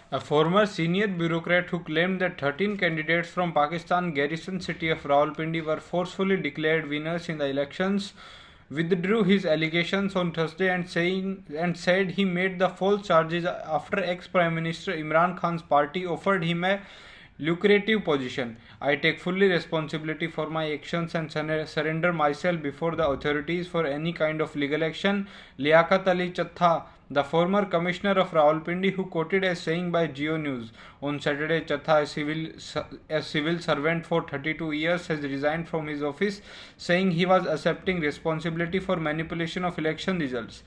A former senior bureaucrat who claimed that 13 candidates from Pakistan garrison city of Rawalpindi were forcefully declared winners in the elections withdrew his allegations on Thursday and said he made the false charges after ex-Prime Minister Imran Khan's party offered him a lucrative position. I take fully responsibility for my actions and surrender myself before the authorities for any kind of legal action. Liaquat Ali Chatha, the former commissioner of Rawalpindi, who quoted as saying by Geo News on Saturday, Chatha, a civil servant for 32 years, has resigned from his office, saying he was accepting responsibility for manipulation of election results.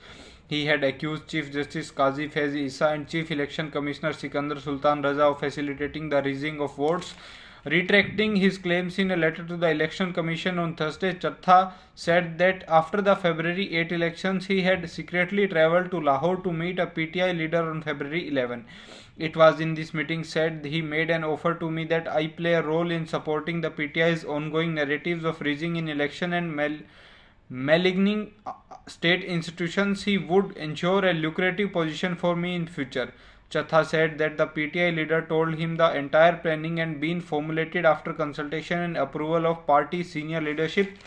He had accused Chief Justice Qazi Faiz Issa and Chief Election Commissioner Sikandar Sultan Raza of facilitating the rigging of votes. Retracting his claims in a letter to the Election Commission on Thursday, Chatha said that after the February 8 elections, he had secretly travelled to Lahore to meet a PTI leader on February 11. It was in this meeting said he made an offer to me that I play a role in supporting the PTI's ongoing narratives of rigging in election and maligning state institutions. He would ensure a lucrative position for me in future. Chatha said that the PTI leader told him the entire planning had been formulated after consultation and approval of party senior leadership.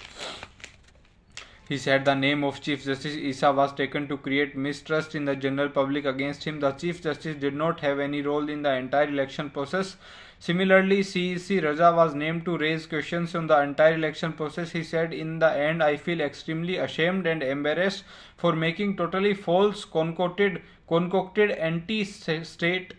He said the name of Chief Justice Issa was taken to create mistrust in the general public against him. The Chief Justice did not have any role in the entire election process. Similarly, CEC Raza was named to raise questions on the entire election process. He said, in the end, I feel extremely ashamed and embarrassed for making totally false, concocted anti-state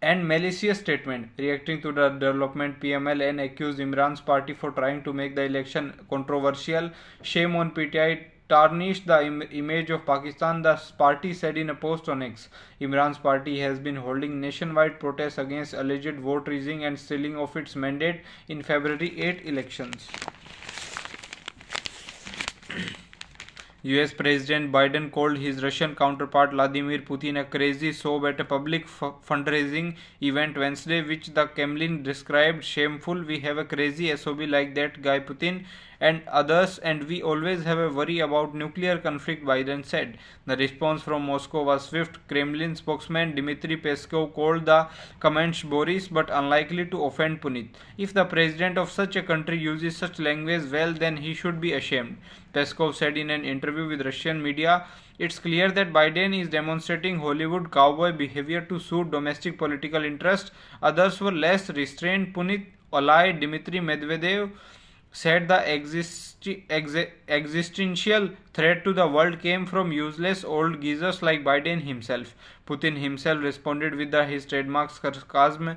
and malicious statement. Reacting to the development, PMLN accused Imran's party for trying to make the election controversial. Shame on PTI tarnished the image of Pakistan, the party said in a post on X. Imran's party has been holding nationwide protests against alleged vote rigging and stealing of its mandate in February 8 elections. US President Biden called his Russian counterpart Vladimir Putin a crazy sob at a public fundraising event Wednesday, which the Kremlin described shameful. We have a crazy SOB like that guy Putin and others, and we always have a worry about nuclear conflict, Biden said. The response from Moscow was swift. Kremlin spokesman Dmitry Peskov called the comments boorish but unlikely to offend Putin. If the president of such a country uses such language, well, then he should be ashamed, Peskov said in an interview with Russian media. It's clear that Biden is demonstrating Hollywood cowboy behavior to suit domestic political interests. Others were less restrained. Putin ally Dmitry Medvedev said the existential threat to the world came from useless old geezers like Biden himself. Putin himself responded with his trademark sarcasm.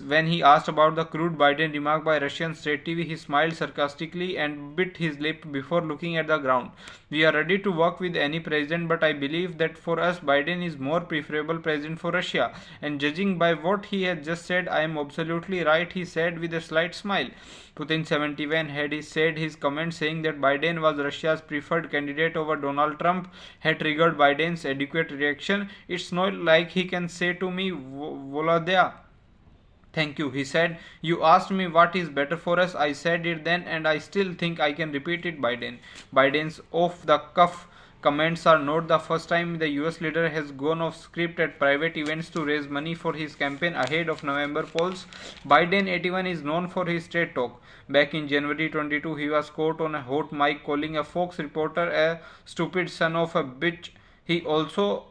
When he asked about the crude Biden remark by Russian state TV, he smiled sarcastically and bit his lip before looking at the ground. We are ready to work with any president, but I believe that for us, Biden is more preferable president for Russia. And judging by what he has just said, I am absolutely right, he said with a slight smile. Putin 71 had said his comment saying that Biden was Russia's preferred candidate over Donald Trump had triggered Biden's adequate reaction. It's not like he can say to me, Volodya, thank you, he said. You asked me what is better for us. I said it then and I still think I can repeat it, Biden. Biden's off-the-cuff comments are not the first time the US leader has gone off script at private events to raise money for his campaign ahead of November polls. Biden 81 is known for his straight talk. Back in January 22, he was caught on a hot mic calling a Fox reporter a stupid son of a bitch. He also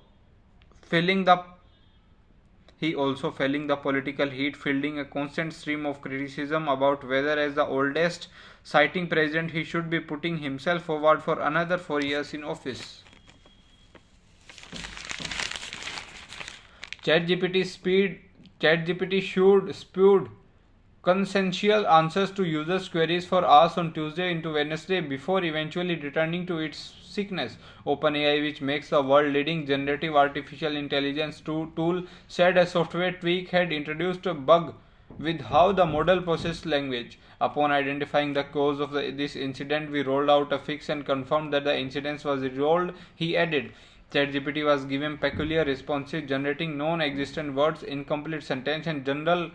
feeling the political heat, fielding a constant stream of criticism about whether, as the oldest sitting president, he should be putting himself forward for another 4 years in office. ChatGPT spewed consensual answers to users' queries for hours on Tuesday into Wednesday before eventually returning to its sickness. OpenAI, which makes the world-leading generative artificial intelligence tool, said a software tweak had introduced a bug with how the model processed language. Upon identifying the cause of this incident, we rolled out a fix and confirmed that the incident was resolved, he added. ChatGPT was given peculiar responses, generating non-existent words, incomplete sentences, and general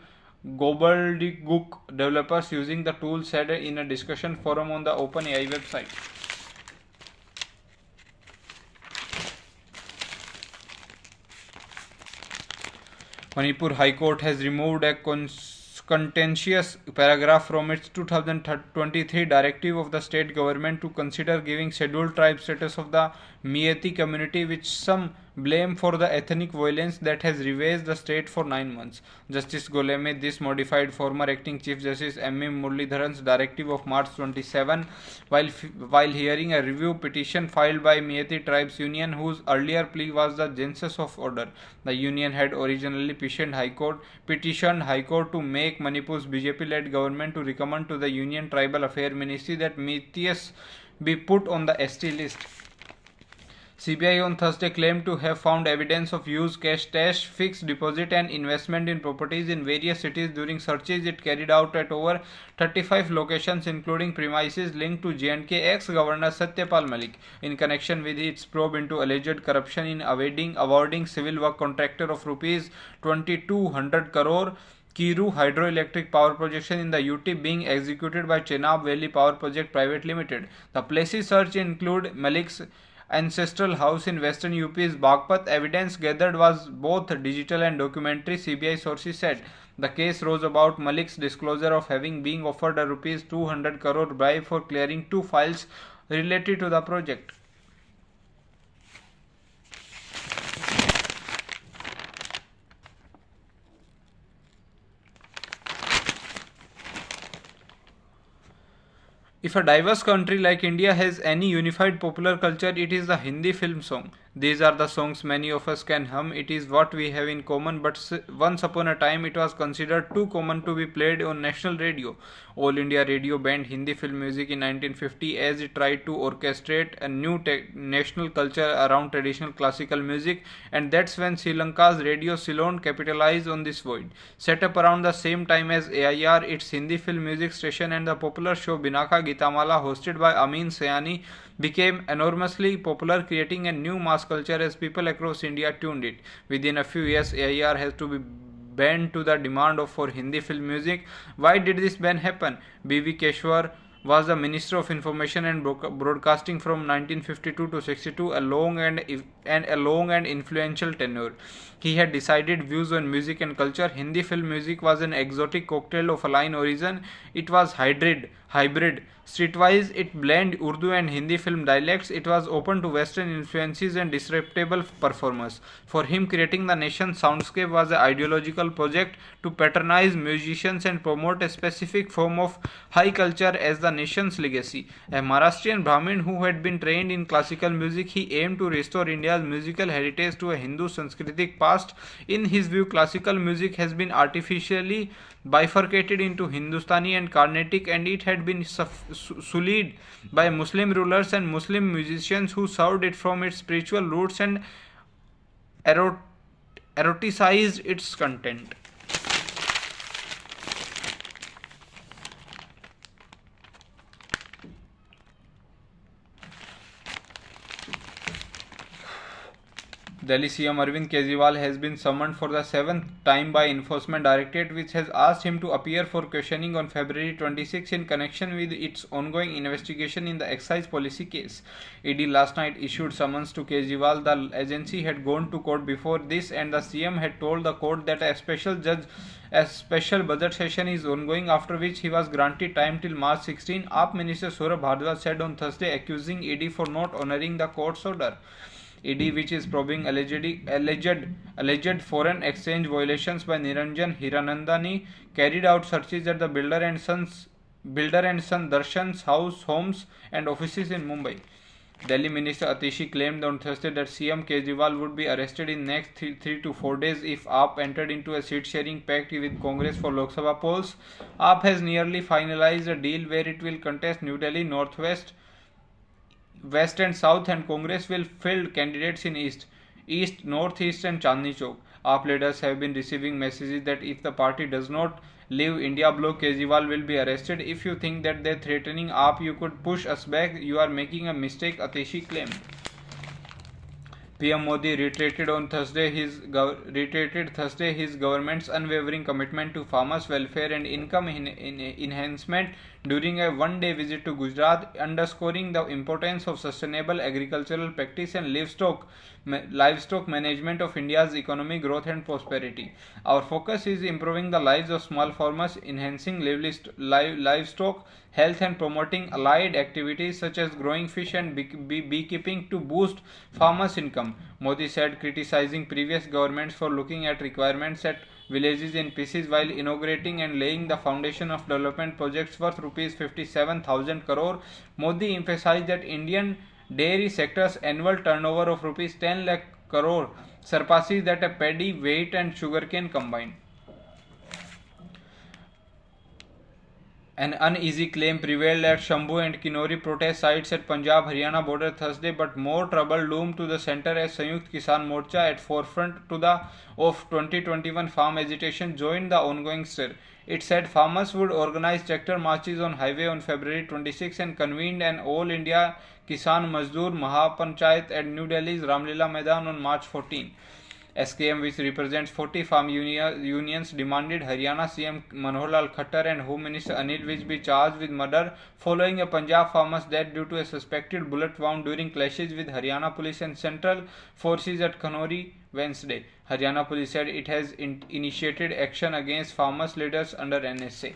gobbledygook. Developers using the tool said in a discussion forum on the OpenAI website. Manipur High Court has removed a contentious paragraph from its 2023 directive of the state government to consider giving scheduled tribe status of the Meitei community, which some blame for the ethnic violence that has ravaged the state for 9 months. Justice Goleme this modified former acting Chief Justice M. Muralidharan's directive of March 27 while hearing a review petition filed by Meitei Tribes Union, whose earlier plea was the genesis of order. The union had originally petitioned High Court to make Manipur's BJP-led government to recommend to the Union Tribal Affairs Ministry that Meiteis be put on the ST list. CBI on Thursday claimed to have found evidence of used cash, fixed deposit and investment in properties in various cities during searches it carried out at over 35 locations, including premises linked to J&K ex-governor Satyapal Malik in connection with its probe into alleged corruption in awarding civil work contractor of rupees 2200 crore Kiru hydroelectric power projection in the UT being executed by Chenab Valley Power Project Private Limited. The places searched include Malik's ancestral house in western UP's Bagpat. Evidence gathered was both digital and documentary, CBI sources said. The case rose about Malik's disclosure of having been offered a rupees 200 crore bribe for clearing 2 files related to the project. If a diverse country like India has any unified popular culture, it is the Hindi film song. These are the songs many of us can hum. It is what we have in common, but once upon a time it was considered too common to be played on national radio. All India Radio banned Hindi film music in 1950 as it tried to orchestrate a new national culture around traditional classical music, and that's when Sri Lanka's Radio Ceylon capitalized on this void. Set up around the same time as AIR, its Hindi film music station, and the popular show Binaka Gitamala hosted by Amin Sayani became enormously popular, creating a new mass culture as people across India tuned it. Within a few years, AIR has to be banned to the demand for Hindi film music. Why did this ban happen? B.V. Keshwar was the Minister of Information and Broadcasting from 1952 to 62, a long and influential tenure. He had decided views on music and culture. Hindi film music was an exotic cocktail of alien origin. It was hybrid. Streetwise, it blended Urdu and Hindi film dialects. It was open to Western influences and disreputable performers. For him, creating the nation's soundscape was an ideological project to patronize musicians and promote a specific form of high culture as the nation's legacy. A Maharashtrian Brahmin who had been trained in classical music, he aimed to restore India's musical heritage to a Hindu Sanskritic past. In his view, classical music has been artificially bifurcated into Hindustani and Carnatic, and it had been sullied by Muslim rulers and Muslim musicians who served it from its spiritual roots and eroticized its content. Delhi CM Arvind Kejriwal has been summoned for the 7th time by Enforcement Directorate, which has asked him to appear for questioning on February 26 in connection with its ongoing investigation in the excise policy case. ED last night issued summons to Kejriwal. The agency had gone to court before this, and the CM had told the court that a special budget session is ongoing, after which he was granted time till March 16. AAP Minister Saurabh Bhardwaj said on Thursday, accusing ED for not honouring the court's order. ED, which is probing alleged foreign exchange violations by Niranjan Hiranandani, carried out searches at the Builder and Son Darshan's homes and offices in Mumbai. Delhi Minister Atishi claimed on Thursday that CM Kejriwal would be arrested in next 3 to 4 days if AAP entered into a seat-sharing pact with Congress for Lok Sabha polls. AAP has nearly finalized a deal where it will contest New Delhi, Northwest, West and South, and Congress will field candidates in East, Northeast and Chandni Chowk. AAP leaders have been receiving messages that if the party does not leave India bloc, Kejriwal will be arrested. If you think that they're threatening AAP, you could push us back. You are making a mistake, Atishi claimed. PM Modi reiterated Thursday his government's unwavering commitment to farmers' welfare and income enhancement during a one-day visit to Gujarat, underscoring the importance of sustainable agricultural practice and livestock livestock management of India's economic growth and prosperity. Our focus is improving the lives of small farmers, enhancing livestock health and promoting allied activities such as growing fish and beekeeping to boost farmers' income, Modi said, criticizing previous governments for looking at requirements at villages in pieces while inaugurating and laying the foundation of development projects worth rupees 57,000 crore. Modi emphasized that Indian dairy sector's annual turnover of rupees 10 lakh crore surpasses that of paddy, wheat and sugarcane combined. An uneasy claim prevailed at Shambhu and Kinori protest sites at Punjab-Haryana border Thursday, but more trouble loomed to the centre as Sanyukt Kisan Morcha, at forefront of 2021 farm agitation, joined the ongoing stir. It said farmers would organize tractor marches on highway on February 26 and convened an All India Kisan Mazdoor Mahapanchayat at New Delhi's Ramlila Maidan on March 14. SKM, which represents 40 farm unions, demanded Haryana CM Manohar Lal Khattar and Home Minister Anil Vij be charged with murder following a Punjab farmer's death due to a suspected bullet wound during clashes with Haryana police and central forces at Kanori Wednesday. Haryana police said it has initiated action against farmers' leaders under NSA.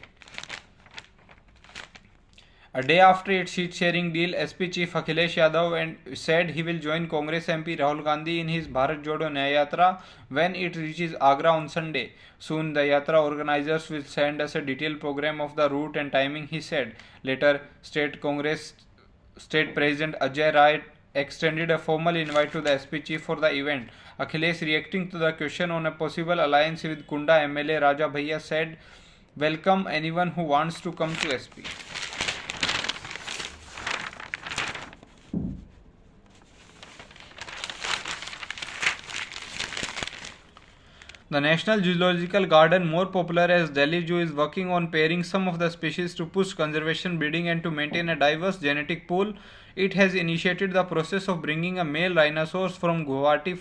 A day after its seat-sharing deal, SP chief Akhilesh Yadav said he will join Congress MP Rahul Gandhi in his Bharat Jodo Nyaya Yatra when it reaches Agra on Sunday. Soon the Yatra organizers will send us a detailed program of the route and timing, he said. Later, State President Ajay Rai extended a formal invite to the SP chief for the event. Akhilesh, reacting to the question on a possible alliance with Kunda MLA Raja Bhaiya, said, "Welcome anyone who wants to come to SP." The National Zoological Garden, more popular as Delhi Zoo, is working on pairing some of the species to push conservation breeding and to maintain a diverse genetic pool. It has initiated the process of bringing a male rhinoceros from Guwahati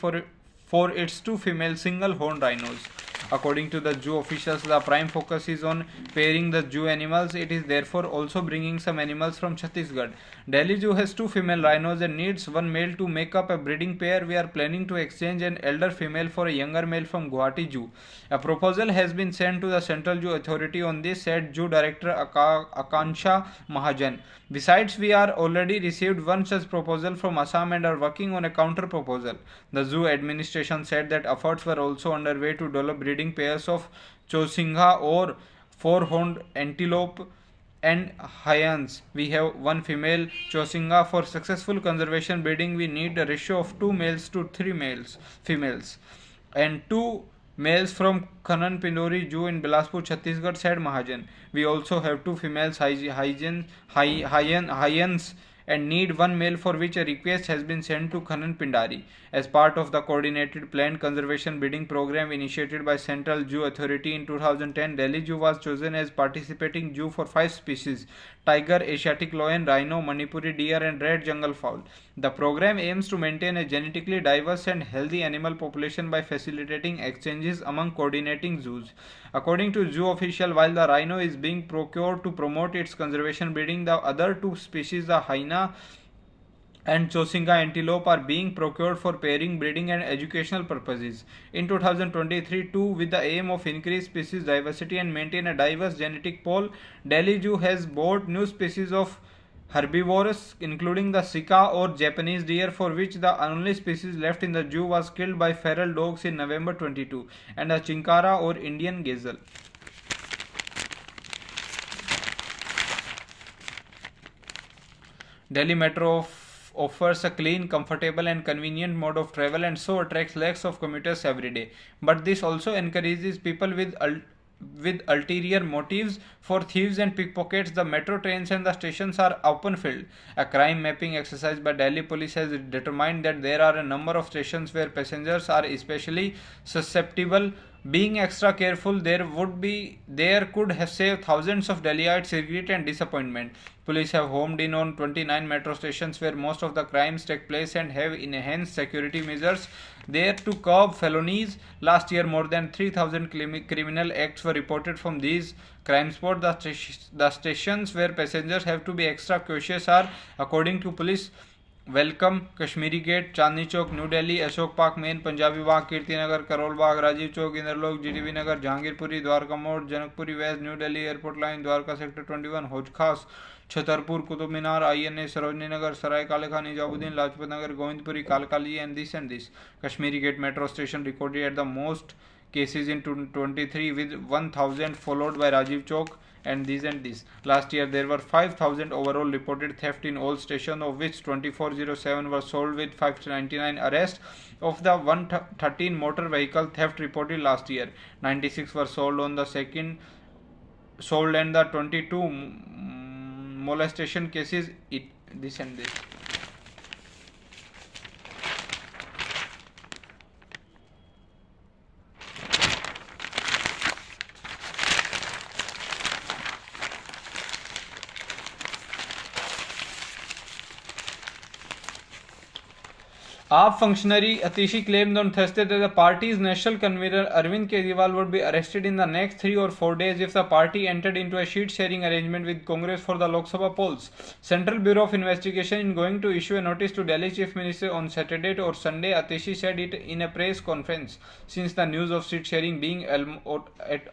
for its two female single-horned rhinos. According to the zoo officials, the prime focus is on pairing the zoo animals. It is therefore also bringing some animals from Chhattisgarh. Delhi Zoo has two female rhinos and needs one male to make up a breeding pair. We are planning to exchange an elder female for a younger male from Guwahati Zoo. A proposal has been sent to the Central Zoo Authority on this, said Zoo Director Akanksha Mahajan. Besides, we are already received one such proposal from Assam and are working on a counter proposal. The zoo administration said that efforts were also underway to develop breeding pairs of Chosingha or four-horned antelope and hyans. We have one female Chosingha. For successful conservation breeding, we need a ratio of 2 males to 3 females, and 2 males from Kanan Pindori Zoo in Bilaspur, Chhattisgarh, said Mahajan. We also have 2 females hyans and need one male, for which a request has been sent to Kanan Pindari. As part of the coordinated planned conservation breeding program initiated by Central Zoo Authority in 2010, Delhi Zoo was chosen as participating zoo for 5 species: tiger, Asiatic lion, rhino, Manipuri deer and red jungle fowl. The program aims to maintain a genetically diverse and healthy animal population by facilitating exchanges among coordinating zoos. According to zoo official, while the rhino is being procured to promote its conservation breeding, the other 2 species, the hyena and Chosingha antelope, are being procured for pairing, breeding and educational purposes. In 2023 too, with the aim of increase species diversity and maintain a diverse genetic pool, Delhi Zoo has bought new species of herbivores, including the sika or Japanese deer, for which the only species left in the zoo was killed by feral dogs in November 22, and the chinkara or Indian gazelle. Delhi Metro offers a clean, comfortable and convenient mode of travel and so attracts lakhs of commuters every day. But this also encourages people with ulterior motives. For thieves and pickpockets, the metro trains and the stations are often filled. A crime mapping exercise by Delhi police has determined that there are a number of stations where passengers are especially susceptible. Being extra careful, there could have saved thousands of Delhiites regret and disappointment. Police have homed in on 29 metro stations where most of the crimes take place and have enhanced security measures there to curb felonies. Last year, more than 3,000 criminal acts were reported from these crime spots. The stations where passengers have to be extra cautious are, according to police, welcome, Kashmere Gate, Chandni Chowk, New Delhi, Ashok Park Main, Punjabi Bagh, Kirti Nagar, Karol Bagh, Rajiv Chowk, Inderlok, GTB Nagar, Jahangirpuri, Dwarka Mor, Janakpuri West, New Delhi Airport Line, Dwarka Sector 21, Hauz खास, Chhatarpur, Qutub Minar, INA, Sarojini Nagar, सराय काले Khan, Nizamuddin, Lajpat Nagar, Govindpuri, कालकाली, and this. Kashmiri Gate metro station recorded at the most cases in 2023 with 1000, followed by Rajiv Chowk and this. Last year there were 5000 overall reported theft in all stations, of which 2407 were solved with 599 arrests. Of the 113 motor vehicle theft reported last year, 96 were sold on the second sold, and the 22 molestation cases this. AAP functionary Atishi claimed on Thursday that the party's national convener Arvind Kejriwal would be arrested in the next 3 or 4 days if the party entered into a sheet-sharing arrangement with Congress for the Lok Sabha polls. Central Bureau of Investigation is going to issue a notice to Delhi Chief Minister on Saturday or Sunday, Atishi said it in a press conference. Since the news of sheet-sharing being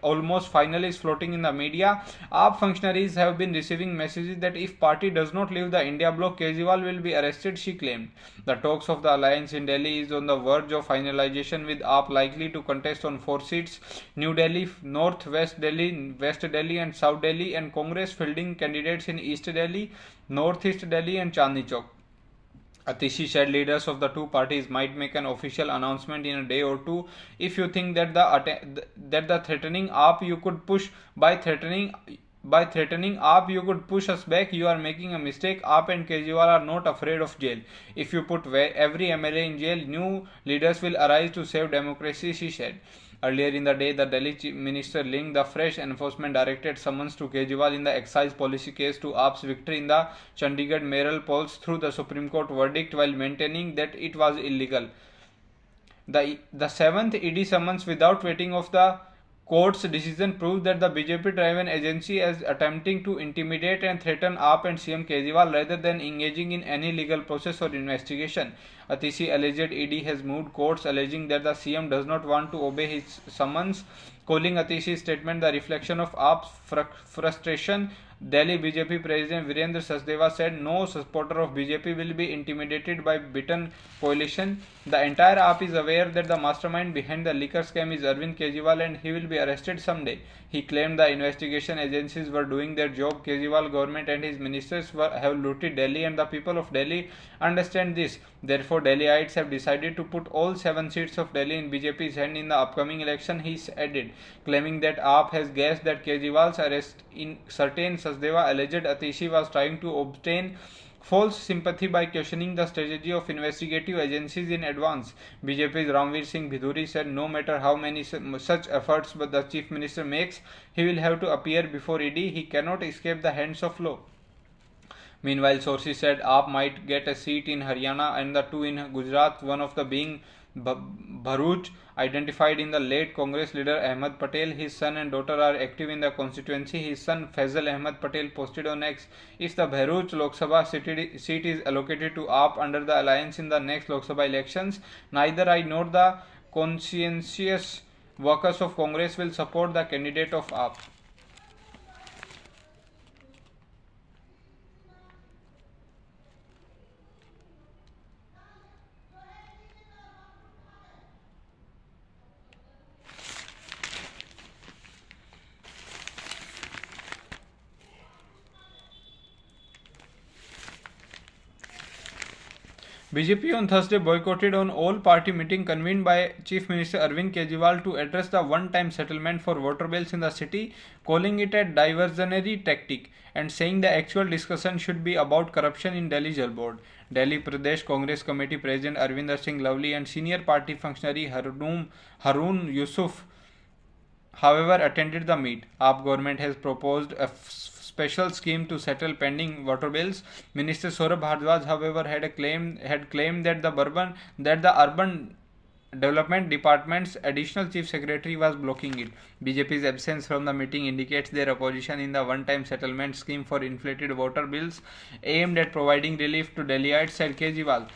almost final is floating in the media, AAP functionaries have been receiving messages that if party does not leave the India bloc, Kejriwal will be arrested, she claimed. The talks of the alliance in Delhi is on the verge of finalization, with AAP likely to contest on 4 seats: New Delhi, North West Delhi, West Delhi and South Delhi, and Congress fielding candidates in East Delhi, North East Delhi and Chandni Chowk. Atishi said leaders of the two parties might make an official announcement in a day or two. If you think that the threatening AAP you could push by threatening AAP you could push us back, you are making a mistake. AAP and Kejriwal are not afraid of jail. If you put every MLA in jail, new leaders will arise to save democracy, she said. Earlier in the day, the Delhi Chief Minister linked the fresh enforcement directed summons to Kejriwal in the excise policy case to AAP's victory in the Chandigarh mayoral polls through the Supreme Court verdict, while maintaining that it was illegal. The seventh ED summons without waiting of the court's decision proves that the BJP-driven agency is attempting to intimidate and threaten AAP and CM Kejriwal rather than engaging in any legal process or investigation. Atishi alleged ED has moved courts, alleging that the CM does not want to obey his summons, calling Atishi's statement the reflection of AAP's frustration. Delhi BJP President Virendra Sachdeva said no supporter of BJP will be intimidated by Biton coalition. The entire AAP is aware that the mastermind behind the liquor scam is Arvind Kejriwal and he will be arrested someday. He claimed the investigation agencies were doing their job. Kejriwal government and his ministers have looted Delhi and the people of Delhi understand this. Therefore, Delhiites have decided to put all 7 seats of Delhi in BJP's hand in the upcoming election, he added, claiming that AAP has guessed that Kejriwal's arrest in certain Sachdeva alleged Atishi was trying to obtain false sympathy by questioning the strategy of investigative agencies in advance. BJP's Ramveer Singh Bhiduri said no matter how many such efforts but the Chief Minister makes, he will have to appear before ED. He cannot escape the hands of law. Meanwhile, sources said AAP might get a seat in Haryana and the 2 in Gujarat, one of the being Bharuch, identified in the late Congress leader Ahmed Patel. His son and daughter are active in the constituency. His son Faisal Ahmed Patel posted on X, if the Bharuch Lok Sabha seat is allocated to AAP under the alliance in the next Lok Sabha elections, neither I nor the conscientious workers of Congress will support the candidate of AAP. BJP on Thursday boycotted an all-party meeting convened by Chief Minister Arvind Kejriwal to address the one-time settlement for water bills in the city, calling it a diversionary tactic and saying the actual discussion should be about corruption in Delhi Jal Board. Delhi Pradesh Congress Committee President Arvinder Singh Lovely and senior party functionary Haroon Yusuf, however, attended the meet. AAP government has proposed a special scheme to settle pending water bills. Minister Saurabh Bhardwaj, however, had claimed that the urban Development Department's additional chief secretary was blocking it. BJP's absence from the meeting indicates their opposition in the one-time settlement scheme for inflated water bills aimed at providing relief to Delhiites, said Kejriwal.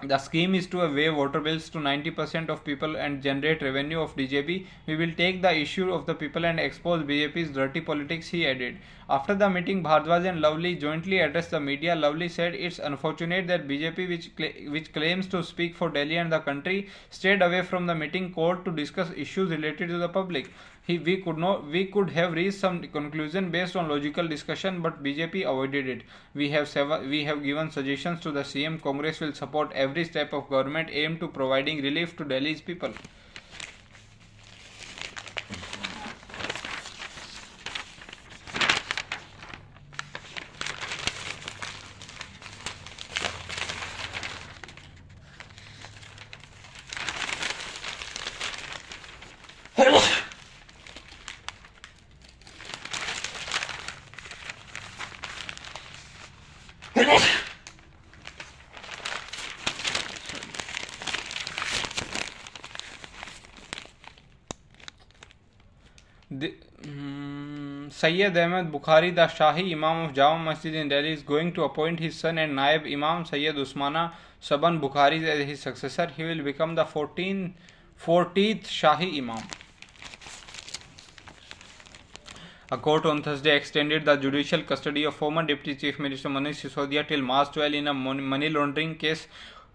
The scheme is to waive water bills to 90% of people and generate revenue of DJP. We will take the issue of the people and expose BJP's dirty politics, he added. After the meeting, Bhardwaj and Lovely jointly addressed the media. Lovely said it's unfortunate that BJP, which claims to speak for Delhi and the country, stayed away from the meeting court to discuss issues related to the public. We could have reached some conclusion based on logical discussion, but BJP avoided it. We have given suggestions to the CM. Congress will support every step of government aimed to providing relief to Delhi's people. Sayyid Ahmed Bukhari, the Shahi Imam of Jama Masjid in Delhi, is going to appoint his son and Naib Imam Sayyid Usmana Shaban Bukhari as his successor. He will become the 40th Shahi Imam. A court on Thursday extended the judicial custody of former Deputy Chief Minister Manish Sisodia till March 12 in a money laundering case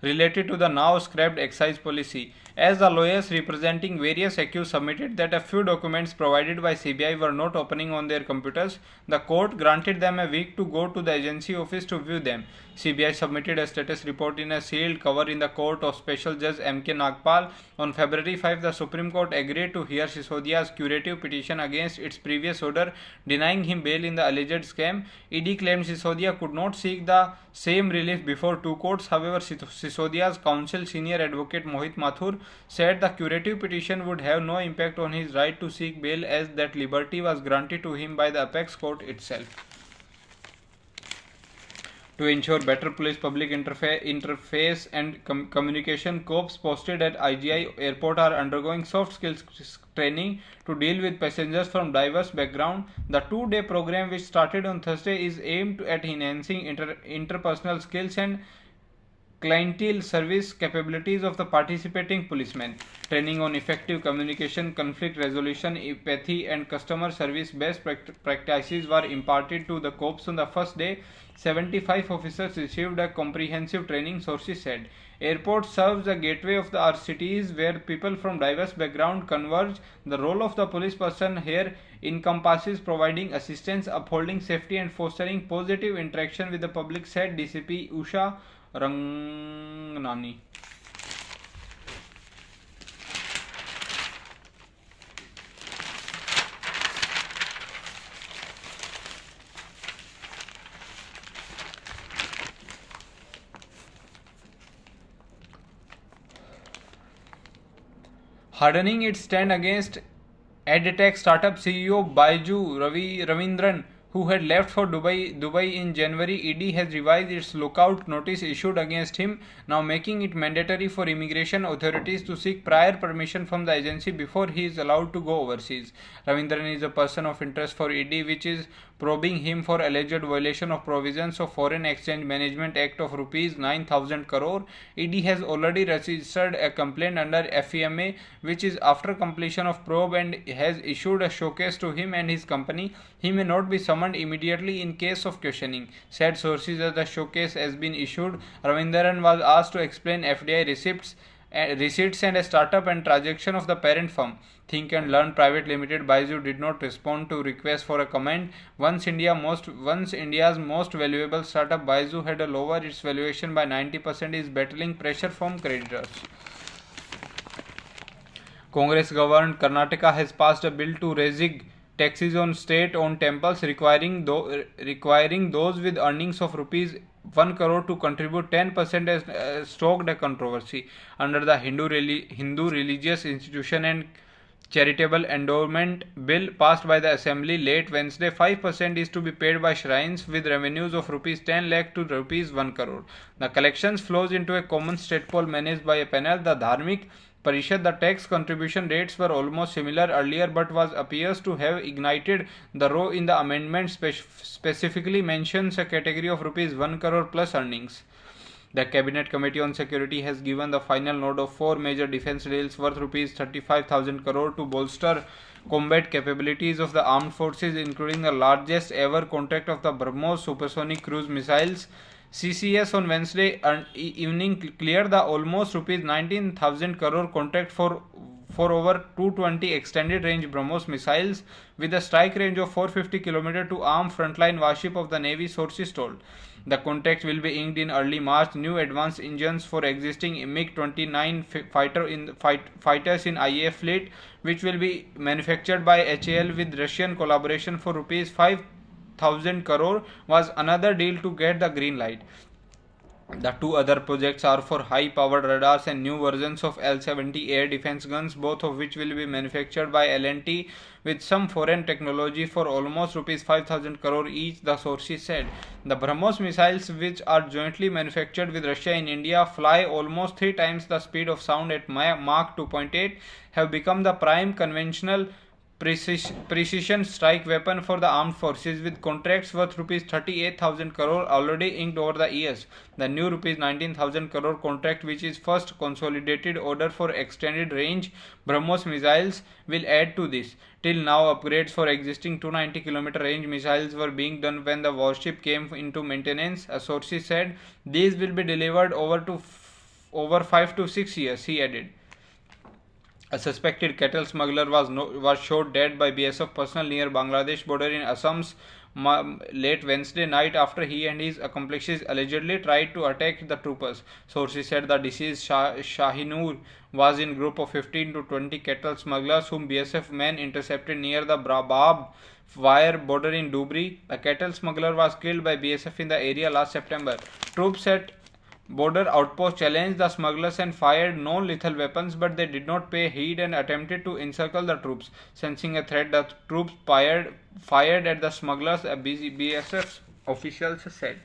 related to the now scrapped excise policy. As the lawyers representing various accused submitted that a few documents provided by CBI were not opening on their computers, the court granted them a week to go to the agency office to view them. CBI submitted a status report in a sealed cover in the court of Special Judge M.K. Nagpal. On February 5, the Supreme Court agreed to hear Sisodia's curative petition against its previous order denying him bail in the alleged scam. ED claimed Sisodia could not seek the same relief before two courts. However, Sisodia's counsel, senior advocate Mohit Mathur, said the curative petition would have no impact on his right to seek bail as that liberty was granted to him by the apex court itself. To ensure better police-public interface and communication, cops posted at IGI airport are undergoing soft skills training to deal with passengers from diverse backgrounds. The two-day program, which started on Thursday, is aimed at enhancing interpersonal skills and clientele service capabilities of the participating policemen. Training on effective communication, conflict resolution, empathy, and customer service best practices were imparted to the cops on the first day. 75 officers received a comprehensive training, sources said. Airport serves a gateway of our cities where people from diverse backgrounds converge. The role of the police person here encompasses providing assistance, upholding safety, and fostering positive interaction with the public, said DCP Usha Rangnani. Hardening its stand against EdTech startup CEO Baiju Ravindran, who had left for Dubai in January. ED has revised its lookout notice issued against him, now making it mandatory for immigration authorities to seek prior permission from the agency before he is allowed to go overseas. Ravindran is a person of interest for ED, which is probing him for alleged violation of provisions of Foreign Exchange Management Act of Rs 9,000 crore. ED has already registered a complaint under FEMA, which is after completion of probe, and has issued a showcase to him and his company. He may not be summoned immediately in case of questioning, said sources. As the showcase has been issued, Ravindran was asked to explain FDI receipts and a startup and transaction of the parent firm. Think and Learn Private Limited Baiju did not respond to requests for a comment. Once India's most valuable startup, Baiju had lowered its valuation by 90%, is battling pressure from creditors. Congress-governed Karnataka has passed a bill to resig taxes on state-owned temples, requiring those with earnings of rupees 1 crore to contribute 10%, as stoked a controversy. Under the Hindu Religious Institution and charitable endowment bill passed by the assembly late Wednesday. 5% is to be paid by shrines with revenues of rupees 10 lakh to rupees 1 crore. The collections flows into a common state pool managed by a panel, the Dharmik Parishad. The tax contribution rates were almost similar earlier, but was appears to have ignited the row in the amendment specifically mentions a category of rupees 1 crore plus earnings. The Cabinet Committee on Security has given the final nod of four major defense deals worth rupees 35,000 crore to bolster combat capabilities of the armed forces, including the largest ever contract of the BrahMos supersonic cruise missiles. CCS on Wednesday evening cleared the almost rupees 19,000 crore contract for over 220 extended range BrahMos missiles with a strike range of 450 km to arm frontline warship of the Navy, sources told. The contract will be inked in early March. New advanced engines for existing MiG-29 fighters in IAF fleet, which will be manufactured by HAL with Russian collaboration for rupees 5,000 crore, was another deal to get the green light. The two other projects are for high-powered radars and new versions of L-70 air defense guns, both of which will be manufactured by L&T with some foreign technology for almost rupees 5,000 crore each, the sources said. The BrahMos missiles, which are jointly manufactured with Russia in India, fly almost 3 times the speed of sound at Mach 2.8, have become the prime conventional precision strike weapon for the armed forces, with contracts worth rupees 38,000 crore already inked over the years. The new rupees 19,000 crore contract, which is first consolidated order for extended range BrahMos missiles, will add to this. Till now, upgrades for existing 290 km range missiles were being done when the warship came into maintenance. A source said these will be delivered over 5 to 6 years, he added. A suspected cattle smuggler was shot dead by BSF personnel near Bangladesh border in Assam's late Wednesday night after he and his accomplices allegedly tried to attack the troopers. Sources said the deceased Shahinur was in group of 15 to 20 cattle smugglers whom BSF men intercepted near the Bab wire border in Dubri. The cattle smuggler was killed by BSF in the area last September. Troops at border outpost challenged the smugglers and fired non-lethal weapons, but they did not pay heed and attempted to encircle the troops. Sensing a threat, the troops fired at the smugglers, a BSF officials said.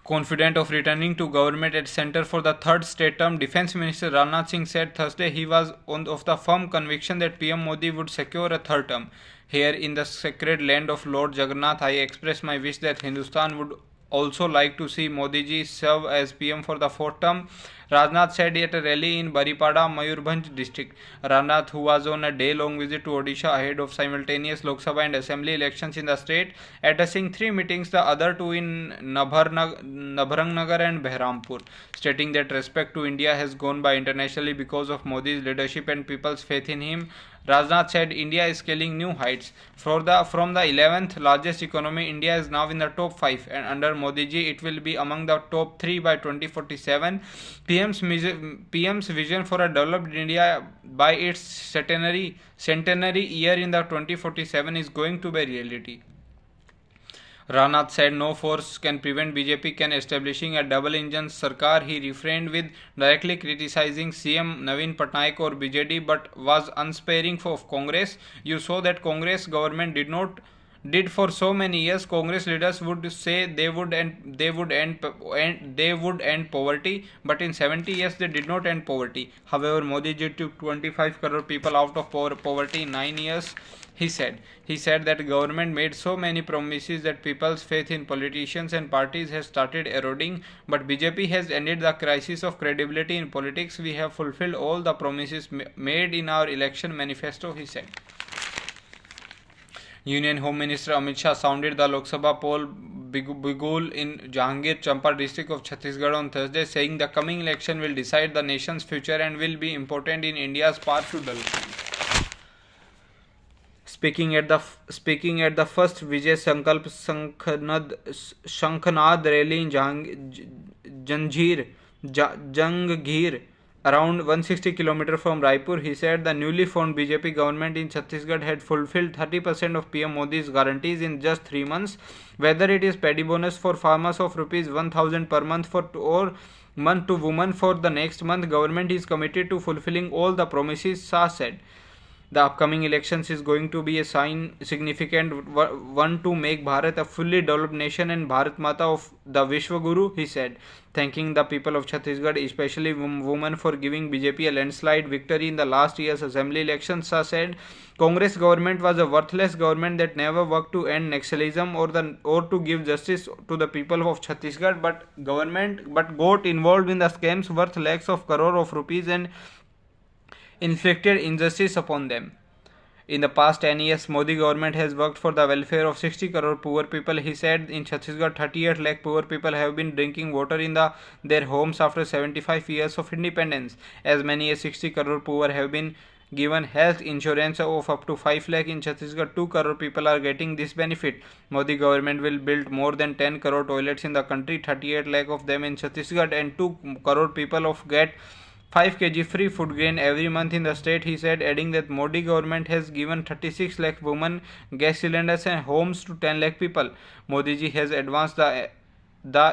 Confident of returning to government at center for the third state term, Defence Minister Rajnath Singh said Thursday he was of the firm conviction that PM Modi would secure a third term. Here in the sacred land of Lord Jagannath, I express my wish that Hindustan would also like to see Modi ji serve as PM for the fourth term, Rajnath said at a rally in Baripada, Mayurbhanj district. Rajnath, who was on a day-long visit to Odisha ahead of simultaneous Lok Sabha and Assembly elections in the state, addressing 3 meetings, the other 2 in Nabarangnagar and Behrampur, stating that respect to India has gone by internationally because of Modi's leadership and people's faith in him. Rajnath said India is scaling new heights. From the 11th largest economy, India is now in the top 5, and under Modi ji it will be among the top 3 by 2047. PM's vision for a developed India by its centenary year in the 2047 is going to be reality. Rajnath said no force can prevent BJP can establishing a double-engine sarkar. He refrained with directly criticizing CM Naveen Patnaik or BJD, but was unsparing of Congress. You saw that Congress government did for so many years. Congress leaders would say they would end poverty, but in 70 years they did not end poverty. However, Modi ji took 25 crore people out of poverty in 9 years. He said that government made so many promises that people's faith in politicians and parties has started eroding, but BJP has ended the crisis of credibility in politics. We have fulfilled all the promises made in our election manifesto, he said. Union Home Minister Amit Shah sounded the Lok Sabha poll Bigul in Jahangir Champa district of Chhattisgarh on Thursday, saying the coming election will decide the nation's future and will be important in India's path to development. Speaking at the first Vijay Sankalp Shankhnad rally in Jangir, around 160 km from Raipur. He said the newly formed BJP government in Chhattisgarh had fulfilled 30% of PM Modi's guarantees in just 3 months. Whether it is paddy bonus for farmers of rupees 1000 per month or month to woman for the next month, government is committed to fulfilling all the promises, Shah said. The upcoming elections is going to be a significant one to make Bharat a fully developed nation and Bharat Mata of the Vishwa Guru, he said, thanking the people of Chhattisgarh, especially women, for giving BJP a landslide victory in the last year's assembly elections. Shah said, Congress government was a worthless government that never worked to end Naxalism or to give justice to the people of Chhattisgarh, but got involved in the scams worth lakhs of crore of rupees and inflicted injustice upon them. In the past 10 years, Modi government has worked for the welfare of 60 crore poor people. He said in Chhattisgarh, 38 lakh poor people have been drinking water in their homes after 75 years of independence. As many as 60 crore poor have been given health insurance of up to 5 lakh. In Chhattisgarh, 2 crore people are getting this benefit. Modi government will build more than 10 crore toilets in the country, 38 lakh of them in Chhattisgarh, and 2 crore people of get 5 kg free food grain every month in the state, he said, adding that Modi government has given 36 lakh women gas cylinders and homes to 10 lakh people. Modi ji has advanced the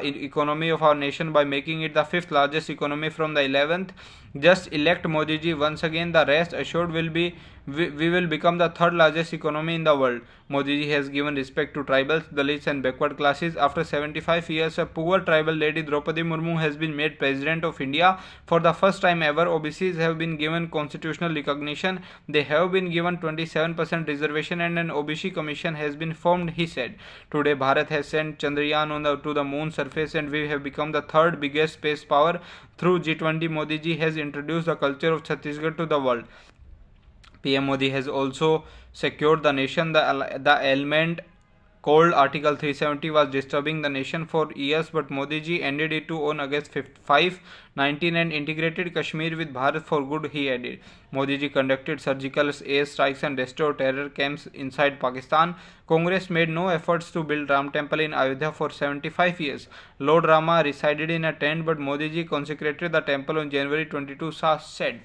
economy of our nation by making it the 5th largest economy from the 11th. Just elect Modi ji once again, the rest assured we will become the 3rd largest economy in the world. Modi ji has given respect to tribals, Dalits and backward classes. After 75 years, a poor tribal lady Draupadi Murmu has been made President of India. For the first time ever, OBCs have been given constitutional recognition. They have been given 27% reservation and an OBC commission has been formed, he said. Today, Bharat has sent Chandrayaan to the moon surface and we have become the 3rd biggest space power. Through G20, Modi ji has introduced the culture of Chhattisgarh to the world. PM Modi has also secured the nation. The ailment called Article 370 was disturbing the nation for years, but Modi ji ended it on August 5, 19 and integrated Kashmir with Bharat for good, he added. Modi ji conducted surgical air strikes and restored terror camps inside Pakistan. Congress made no efforts to build Ram Temple in Ayodhya for 75 years. Lord Rama resided in a tent, but Modi ji consecrated the temple on January 22, Shah said.